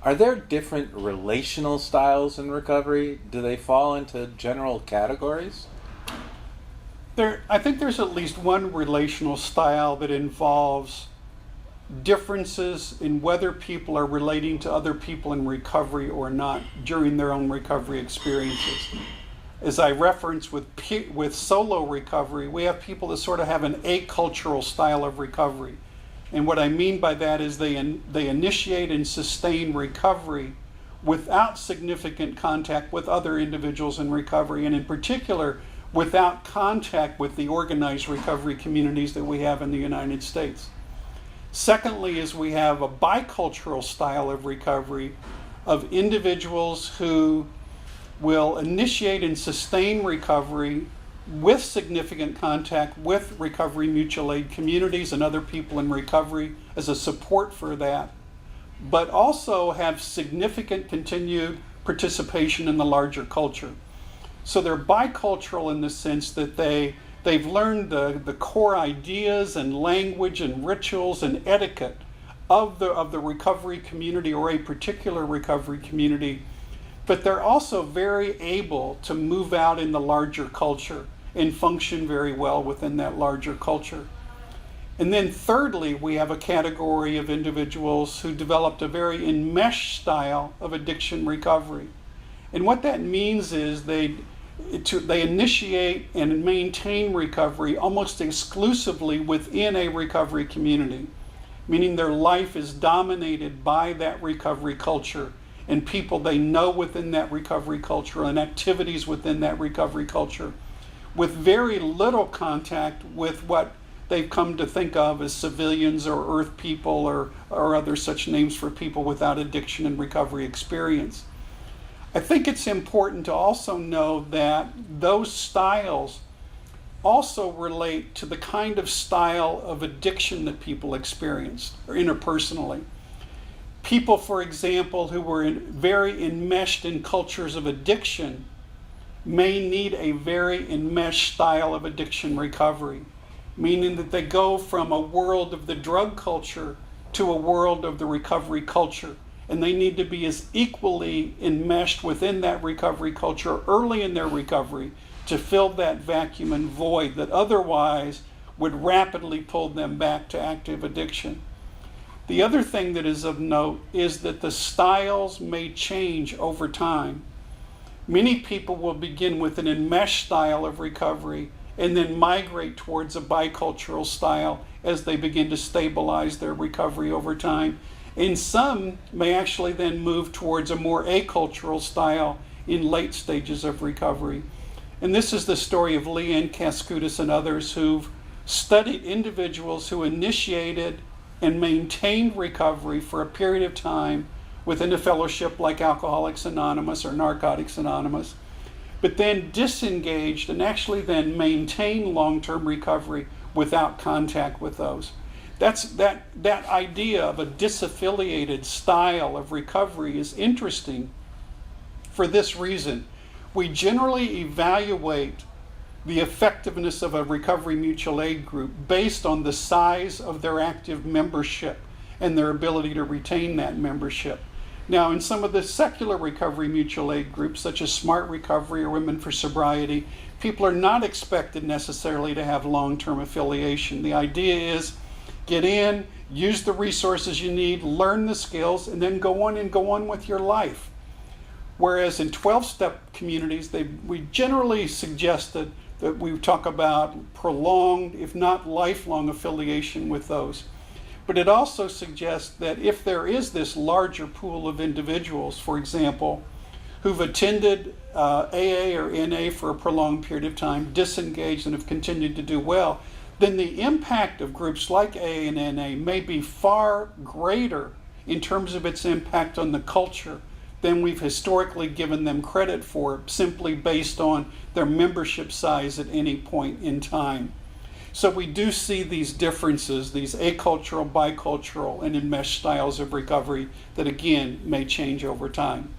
Are there different relational styles in recovery? Do they fall into general categories? I think there's at least one relational style that involves differences in whether people are relating to other people in recovery or not during their own recovery experiences. As I referenced with solo recovery, we have people that sort of have an acultural style of recovery. And what I mean by that is they initiate and sustain recovery without significant contact with other individuals in recovery, and in particular, without contact with the organized recovery communities that we have in the United States. Secondly, is we have a bicultural style of recovery of individuals who will initiate and sustain recovery with significant contact with recovery mutual aid communities and other people in recovery as a support for that, but also have significant continued participation in the larger culture. So they're bicultural in the sense that they've learned the core ideas and language and rituals and etiquette of the recovery community or a particular recovery community, but they're also very able to move out in the larger culture and function very well within that larger culture. And then thirdly, we have a category of individuals who developed a very enmeshed style of addiction recovery. And what that means is they initiate and maintain recovery almost exclusively within a recovery community, meaning their life is dominated by that recovery culture and people they know within that recovery culture and activities within that recovery culture, with very little contact with what they've come to think of as civilians or earth people or other such names for people without addiction and recovery experience. I think it's important to also know that those styles also relate to the kind of style of addiction that people experienced or interpersonally. People, for example, who were very enmeshed in cultures of addiction may need a very enmeshed style of addiction recovery, meaning that they go from a world of the drug culture to a world of the recovery culture. And they need to be as equally enmeshed within that recovery culture early in their recovery to fill that vacuum and void that otherwise would rapidly pull them back to active addiction. The other thing that is of note is that the styles may change over time. Many people will begin with an enmeshed style of recovery and then migrate towards a bicultural style as they begin to stabilize their recovery over time. And some may actually then move towards a more acultural style in late stages of recovery. And this is the story of Leanne Kaskudis and others who've studied individuals who initiated and maintained recovery for a period of time within a fellowship like Alcoholics Anonymous or Narcotics Anonymous, but then disengaged and actually then maintained long-term recovery without contact with those. That idea of a disaffiliated style of recovery is interesting for this reason. We generally evaluate the effectiveness of a recovery mutual aid group based on the size of their active membership and their ability to retain that membership. Now, in some of the secular recovery mutual aid groups, such as Smart Recovery or Women for Sobriety, people are not expected necessarily to have long-term affiliation. The idea is get in, use the resources you need, learn the skills, and then go on with your life. Whereas in 12-step communities, we generally suggested that we talk about prolonged, if not lifelong, affiliation with those. But it also suggests that if there is this larger pool of individuals, for example, who've attended AA or NA for a prolonged period of time, disengaged, and have continued to do well, then the impact of groups like AA and NA may be far greater in terms of its impact on the culture than we've historically given them credit for, simply based on their membership size at any point in time. So we do see these differences, these acultural, bicultural, and enmeshed styles of recovery that again may change over time.